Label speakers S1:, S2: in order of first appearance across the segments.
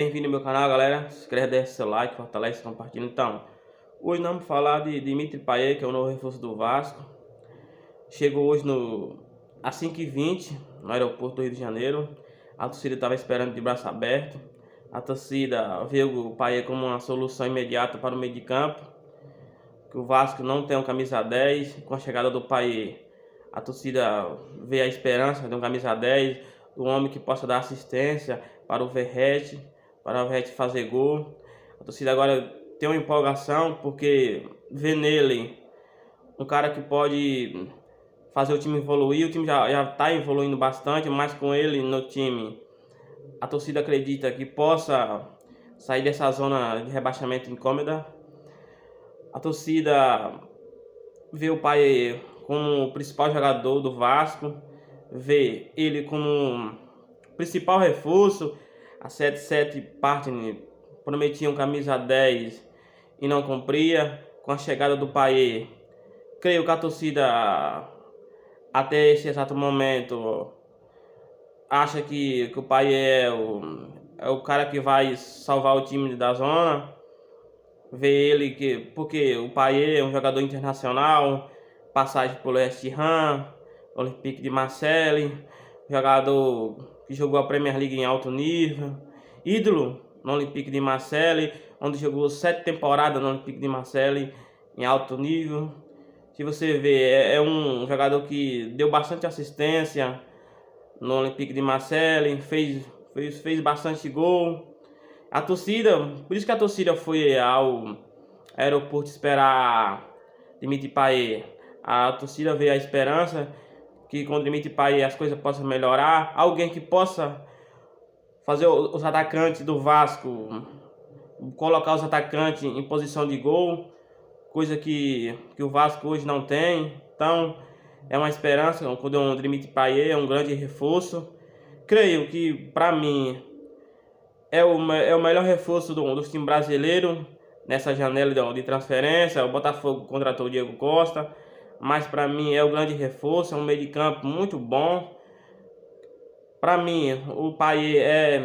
S1: Bem-vindo ao meu canal, galera. Se inscreve, deixa seu like, fortalece, compartilha. Então, hoje nós vamos falar de Dimitri Payet, que é o novo reforço do Vasco. Chegou hoje às 5h20 no aeroporto do Rio de Janeiro. A torcida estava esperando de braço aberto. A torcida viu o Payet como uma solução imediata para o meio de campo. Que o Vasco não tem um camisa 10. Com a chegada do Payet, a torcida vê a esperança de um camisa 10, do homem que possa dar assistência para o Verratti, para o Verratti fazer gol. A torcida agora tem uma empolgação porque vê nele um cara que pode fazer o time evoluir. O time já está evoluindo bastante, mas com ele no time, a torcida acredita que possa sair dessa zona de rebaixamento incômoda. A torcida vê o pai como o principal jogador do Vasco, vê ele como principal reforço. A 77 Partner prometia um camisa 10 e não cumpria. Com a chegada do Payet, creio que a torcida até esse exato momento acha que o Payet é o cara que vai salvar o time da zona. Vê ele porque o Payet é um jogador internacional, passagem pelo West Ham, Olympique de Marseille, jogador que jogou a Premier League em alto nível, ídolo no Olympique de Marseille, onde jogou 7 temporadas no Olympique de Marseille em alto nível. Se você vê, é um jogador que deu bastante assistência no Olympique de Marseille, fez bastante gol. A torcida, por isso que a torcida foi ao aeroporto esperar Dimitri Payet. A torcida vê a esperança que com Dimitri Payet as coisas possam melhorar. Alguém que possa fazer os atacantes do Vasco, colocar os atacantes em posição de gol, coisa que o Vasco hoje não tem. Então é uma esperança. Quando o Dimitri Payet é um grande reforço. Creio que para mim é o melhor reforço do time brasileiro nessa janela de transferência. O Botafogo contratou o Diego Costa, mas para mim é o grande reforço, é um meio de campo muito bom. Para mim, o Payet é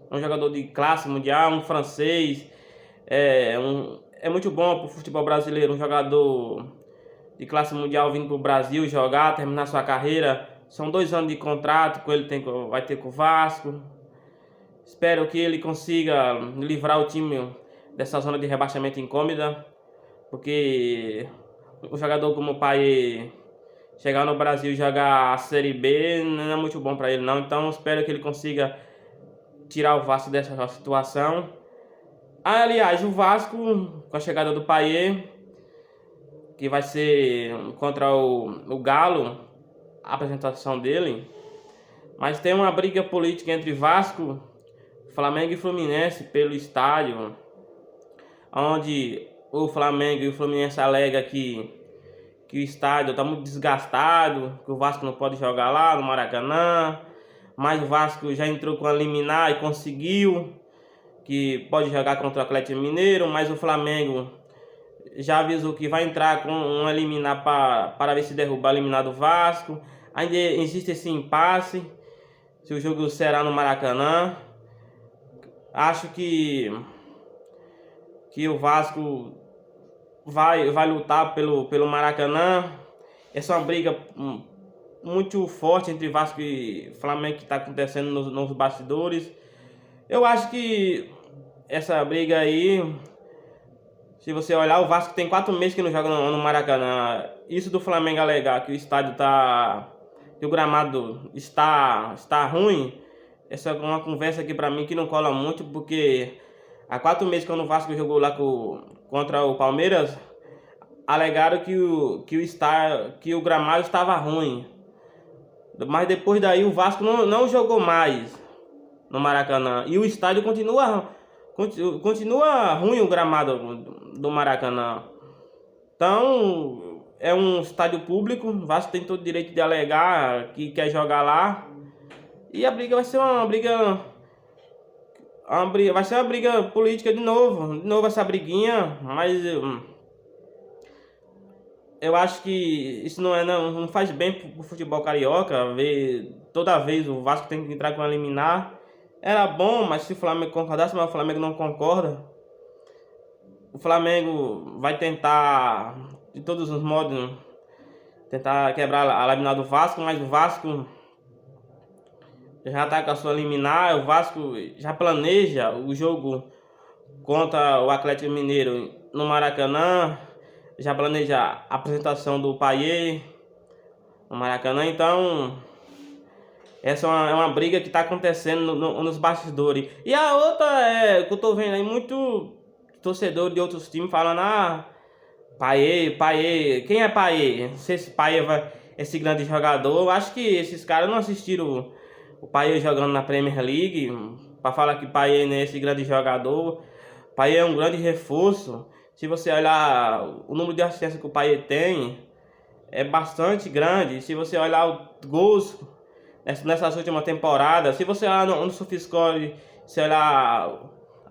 S1: um jogador de classe mundial, um francês, é muito bom para o futebol brasileiro, um jogador de classe mundial vindo para o Brasil jogar, terminar sua carreira. São 2 anos de contrato que ele vai ter com o Vasco. Espero que ele consiga livrar o time dessa zona de rebaixamento incômoda, porque o jogador como o Payet chegar no Brasil e jogar a Série B não é muito bom para ele não. Então espero que ele consiga tirar o Vasco dessa situação. Aliás, o Vasco, com a chegada do Payet, que vai ser contra o Galo, a apresentação dele, mas tem uma briga política entre Vasco, Flamengo e Fluminense pelo estádio, onde o Flamengo e o Fluminense alegam que o estádio está muito desgastado, que o Vasco não pode jogar lá no Maracanã, mas o Vasco já entrou com a liminar e conseguiu, que pode jogar contra o Atlético Mineiro, mas o Flamengo já avisou que vai entrar com uma liminar para ver se derrubar a liminar do Vasco. Ainda existe esse impasse, se o jogo será no Maracanã. Acho que o Vasco vai lutar pelo Maracanã. Essa é uma briga muito forte entre Vasco e Flamengo que está acontecendo nos bastidores. Eu acho que essa briga aí, se você olhar, o Vasco tem 4 meses que não joga no Maracanã. Isso do Flamengo alegar que o estádio que o gramado está ruim, essa é uma conversa aqui pra mim que não cola muito, porque há 4 meses quando o Vasco jogou lá contra o Palmeiras, alegaram que o gramado estava ruim. Mas depois daí o Vasco não jogou mais no Maracanã. E o estádio continua ruim, o gramado do Maracanã. Então é um estádio público, o Vasco tem todo o direito de alegar que quer jogar lá. E a briga vai ser vai ser uma briga política de novo essa briguinha, mas eu acho que isso não faz bem pro futebol carioca, ver toda vez o Vasco tem que entrar com a liminar. era bom, mas se o Flamengo concordasse, mas o Flamengo não concorda, o Flamengo vai tentar, de todos os modos, tentar quebrar a liminar do Vasco, mas o Vasco já está com a sua liminar, o Vasco já planeja o jogo contra o Atlético Mineiro no Maracanã, já planeja a apresentação do Payet no Maracanã, então essa é uma briga que está acontecendo nos bastidores. E a outra é que eu tô vendo aí muito torcedor de outros times falando, Payet, quem é Payet? Se esse Payet vai, esse grande jogador, eu acho que esses caras não assistiram o Payet jogando na Premier League para falar que Payet não é esse grande jogador. Payet é um grande reforço. Se você olhar o número de assistências que o Payet tem, é bastante grande. Se você olhar os gols nessas últimas temporadas, se você olhar no SofaScore, se olhar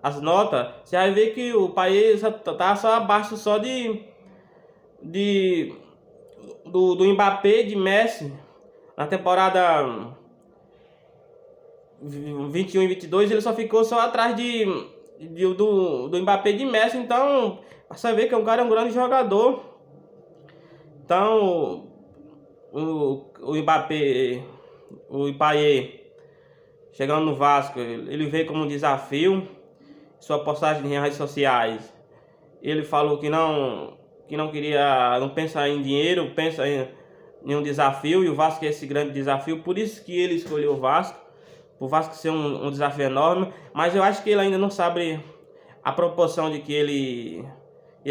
S1: as notas, você vai ver que o Payet tá só abaixo só do Mbappé, de Messi na temporada 21 e 22. Ele só ficou só atrás do Mbappé, de Messi. Então você ver que o cara é um grande jogador. Então o Mbappé, o Payet chegando no Vasco, ele veio como um desafio. Sua postagem em redes sociais, ele falou que não queria, não pensa em dinheiro, pensa em um desafio, e o Vasco é esse grande desafio. Por isso que ele escolheu o Vasco, o Vasco ser um desafio enorme. Mas eu acho que ele ainda não sabe a proporção de que ele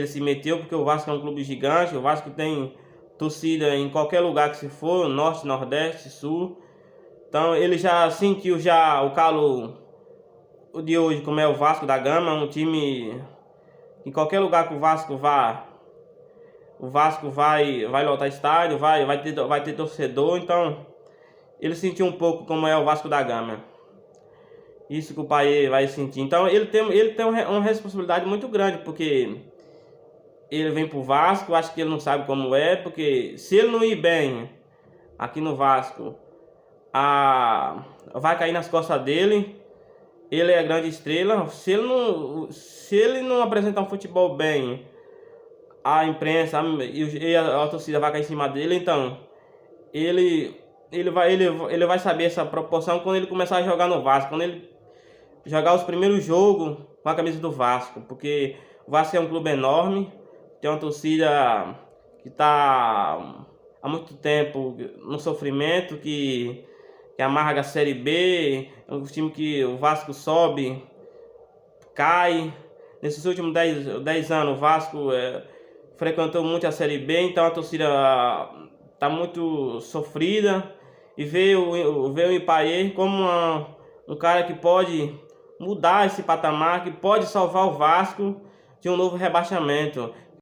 S1: se meteu, porque o Vasco é um clube gigante. O Vasco tem torcida em qualquer lugar que se for, norte, nordeste, sul. Então ele já sentiu já o calo de hoje, como é o Vasco da Gama, um time em qualquer lugar que o Vasco vá, o Vasco vai lotar estádio, vai ter torcedor. Então ele sentiu um pouco como é o Vasco da Gama. Isso que o Payet vai sentir. Então ele tem uma responsabilidade muito grande, porque ele vem pro Vasco, acho que ele não sabe como é, porque se ele não ir bem aqui no Vasco, vai cair nas costas dele. Ele é a grande estrela. Se ele não apresentar um futebol bem, a imprensa e a torcida vai cair em cima dele. Então ele vai saber essa proporção quando ele começar a jogar no Vasco, quando ele jogar os primeiros jogos com a camisa do Vasco, porque o Vasco é um clube enorme, tem uma torcida que está há muito tempo no sofrimento, que amarga a Série B. É um time que o Vasco sobe, cai. Nesses últimos 10 anos o Vasco frequentou muito a Série B, então a torcida está muito sofrida. E veio o Payet como um cara que pode mudar esse patamar, que pode salvar o Vasco de um novo rebaixamento.